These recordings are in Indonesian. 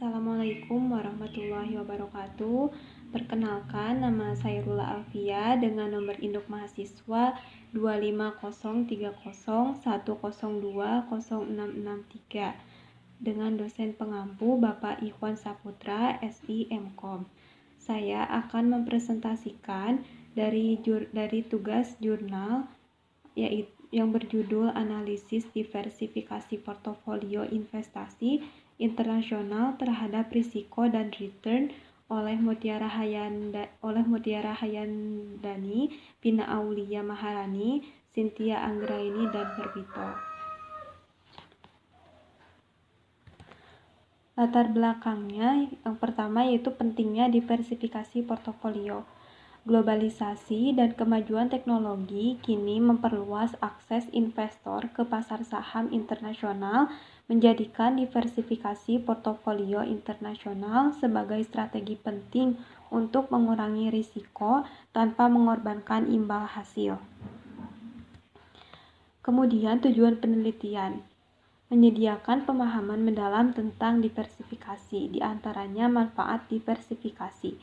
Assalamualaikum warahmatullahi wabarakatuh. Perkenalkan, nama saya Rula Alfia dengan nomor induk mahasiswa 2503001020663 dengan dosen pengampu Bapak Ikhwan Saputra, SI Mkom. Saya akan mempresentasikan dari tugas jurnal yaitu yang berjudul Analisis Diversifikasi Portofolio Investasi Internasional Terhadap Risiko dan Return oleh Mutiara Hayandani, Pina Aulia Maharani, Cynthia Anggraini, dan Herbito. Latar belakangnya yang pertama yaitu pentingnya diversifikasi portofolio. Globalisasi dan kemajuan teknologi kini memperluas akses investor ke pasar saham internasional, menjadikan diversifikasi portofolio internasional sebagai strategi penting untuk mengurangi risiko tanpa mengorbankan imbal hasil. Kemudian tujuan penelitian, menyediakan pemahaman mendalam tentang diversifikasi, diantaranya manfaat diversifikasi.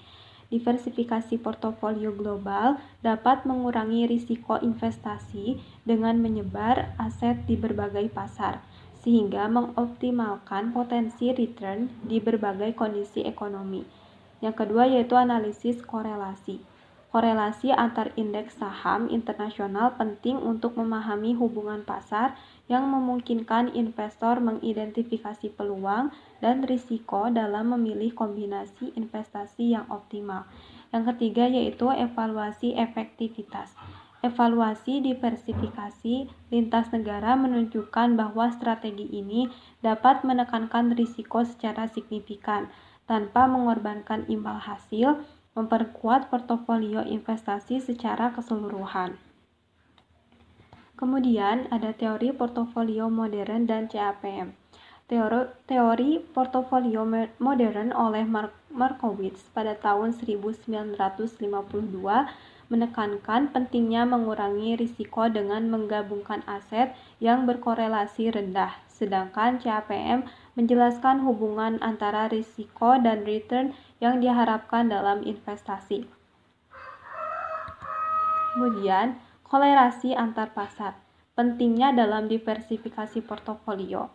Diversifikasi portofolio global dapat mengurangi risiko investasi dengan menyebar aset di berbagai pasar, sehingga mengoptimalkan potensi return di berbagai kondisi ekonomi. Yang kedua yaitu analisis korelasi. Korelasi antar indeks saham internasional penting untuk memahami hubungan pasar yang memungkinkan investor mengidentifikasi peluang dan risiko dalam memilih kombinasi investasi yang optimal. Yang ketiga yaitu evaluasi efektivitas. Evaluasi diversifikasi lintas negara menunjukkan bahwa strategi ini dapat menekankan risiko secara signifikan tanpa mengorbankan imbal hasil, memperkuat portofolio investasi secara keseluruhan. Kemudian ada teori portofolio modern dan CAPM. Teori portofolio modern oleh Markowitz pada tahun 1952 menekankan pentingnya mengurangi risiko dengan menggabungkan aset yang berkorelasi rendah, sedangkan CAPM menjelaskan hubungan antara risiko dan return yang diharapkan dalam investasi. Kemudian, kolerasi antar pasar. Pentingnya dalam diversifikasi portofolio.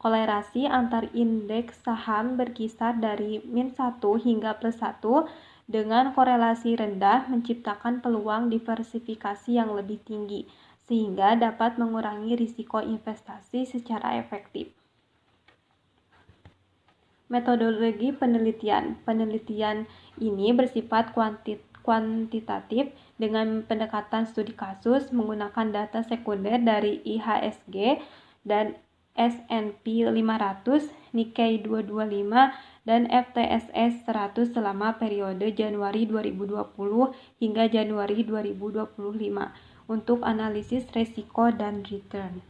Kolerasi antar indeks saham berkisar dari -1 hingga +1 dengan korelasi rendah menciptakan peluang diversifikasi yang lebih tinggi, sehingga dapat mengurangi risiko investasi secara efektif. Metodologi penelitian. Penelitian ini bersifat kuantitatif dengan pendekatan studi kasus menggunakan data sekunder dari IHSG dan S&P 500, Nikkei 225, dan FTSE 100 selama periode Januari 2020 hingga Januari 2025 untuk analisis risiko dan return.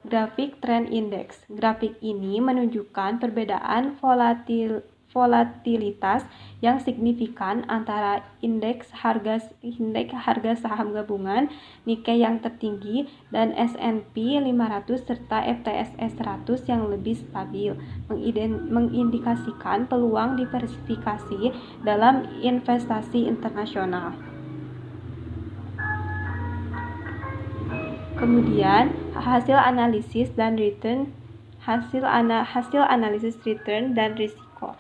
Grafik Trend Index. Grafik ini menunjukkan perbedaan volatilitas yang signifikan antara indeks harga saham gabungan Nikkei yang tertinggi dan S&P 500 serta FTSE 100 yang lebih stabil, mengindikasikan peluang diversifikasi dalam investasi internasional. Kemudian hasil analisis return dan risiko.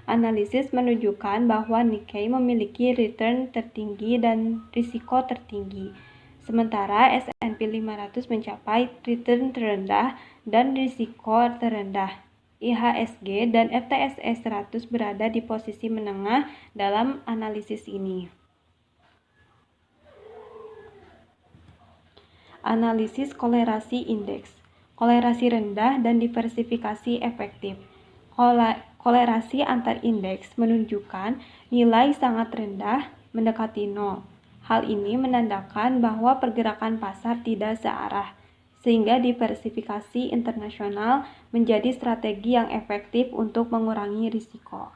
Analisis menunjukkan bahwa Nikkei memiliki return tertinggi dan risiko tertinggi, sementara S&P 500 mencapai return terendah dan risiko terendah. IHSG dan FTSE 100 berada di posisi menengah dalam analisis ini. Analisis kolerasi indeks. Kolerasi rendah dan diversifikasi efektif. Kolerasi antar indeks menunjukkan nilai sangat rendah mendekati 0. Hal ini menandakan bahwa pergerakan pasar tidak searah, sehingga diversifikasi internasional menjadi strategi yang efektif untuk mengurangi risiko.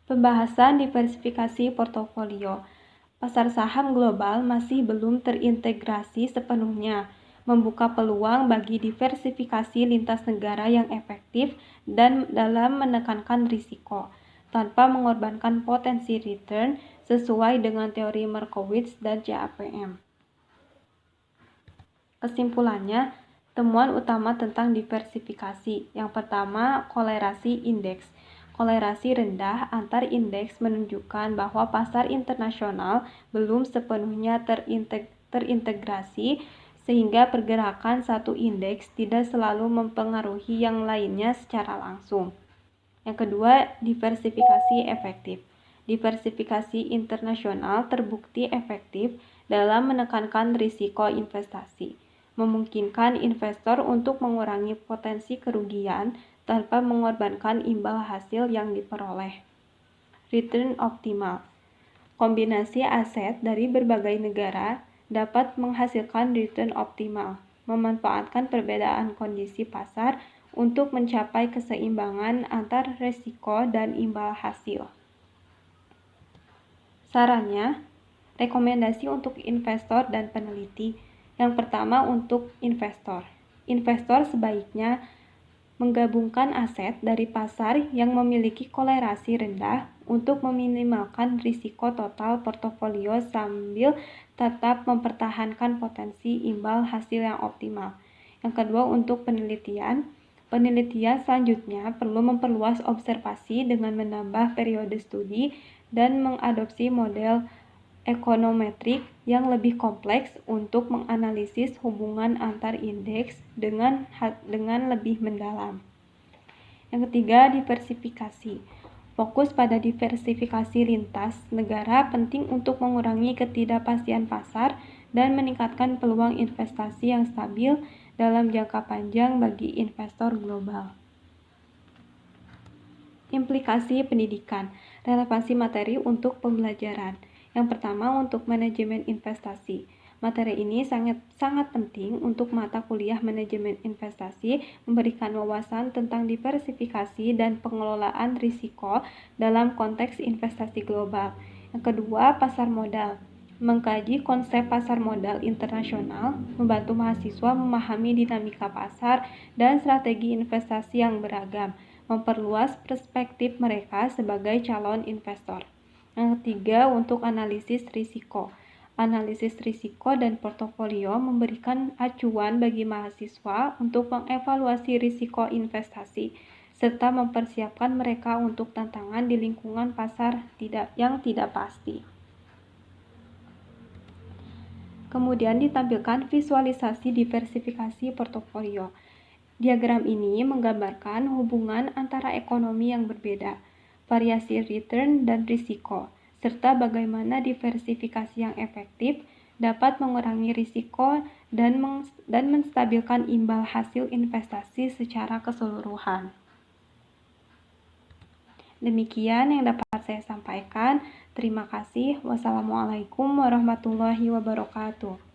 Pembahasan diversifikasi portofolio. Pasar saham global masih belum terintegrasi sepenuhnya. membuka peluang bagi diversifikasi lintas negara yang efektif dan dalam menekankan risiko, tanpa mengorbankan potensi return sesuai dengan teori Markowitz dan CAPM. Kesimpulannya, temuan utama tentang diversifikasi. Yang pertama, kolerasi indeks. Kolerasi rendah antar indeks menunjukkan bahwa pasar internasional belum sepenuhnya terintegrasi sehingga pergerakan satu indeks tidak selalu mempengaruhi yang lainnya secara langsung. Yang kedua, diversifikasi efektif. Diversifikasi internasional terbukti efektif dalam menekankan risiko investasi, memungkinkan investor untuk mengurangi potensi kerugian tanpa mengorbankan imbal hasil yang diperoleh. Return optimal. Kombinasi aset dari berbagai negara dapat menghasilkan return optimal, memanfaatkan perbedaan kondisi pasar untuk mencapai keseimbangan antar risiko dan imbal hasil. Sarannya, rekomendasi untuk investor dan peneliti. Yang pertama, untuk investor. Investor sebaiknya menggabungkan aset dari pasar yang memiliki kolerasi rendah untuk meminimalkan risiko total portofolio sambil tetap mempertahankan potensi imbal hasil yang optimal. Yang kedua, untuk penelitian. Penelitian selanjutnya perlu memperluas observasi dengan menambah periode studi dan mengadopsi model ekonometrik yang lebih kompleks untuk menganalisis hubungan antar indeks dengan lebih mendalam. Yang ketiga, diversifikasi. Fokus pada diversifikasi lintas negara penting untuk mengurangi ketidakpastian pasar dan meningkatkan peluang investasi yang stabil dalam jangka panjang bagi investor global. Implikasi pendidikan, relevansi materi untuk pembelajaran. Yang pertama, untuk manajemen investasi. Materi ini sangat penting untuk mata kuliah manajemen investasi, memberikan wawasan tentang diversifikasi dan pengelolaan risiko dalam konteks investasi global. Yang kedua, pasar modal. Mengkaji konsep pasar modal internasional, membantu mahasiswa memahami dinamika pasar dan strategi investasi yang beragam, memperluas perspektif mereka sebagai calon investor. Yang ketiga, untuk analisis risiko. Analisis risiko dan portofolio memberikan acuan bagi mahasiswa untuk mengevaluasi risiko investasi, serta mempersiapkan mereka untuk tantangan di lingkungan pasar yang tidak pasti. Kemudian ditampilkan visualisasi diversifikasi portofolio. Diagram ini menggambarkan hubungan antara ekonomi yang berbeda, variasi return dan risiko, serta bagaimana diversifikasi yang efektif dapat mengurangi risiko dan menstabilkan imbal hasil investasi secara keseluruhan. Demikian yang dapat saya sampaikan. Terima kasih. Wassalamualaikum warahmatullahi wabarakatuh.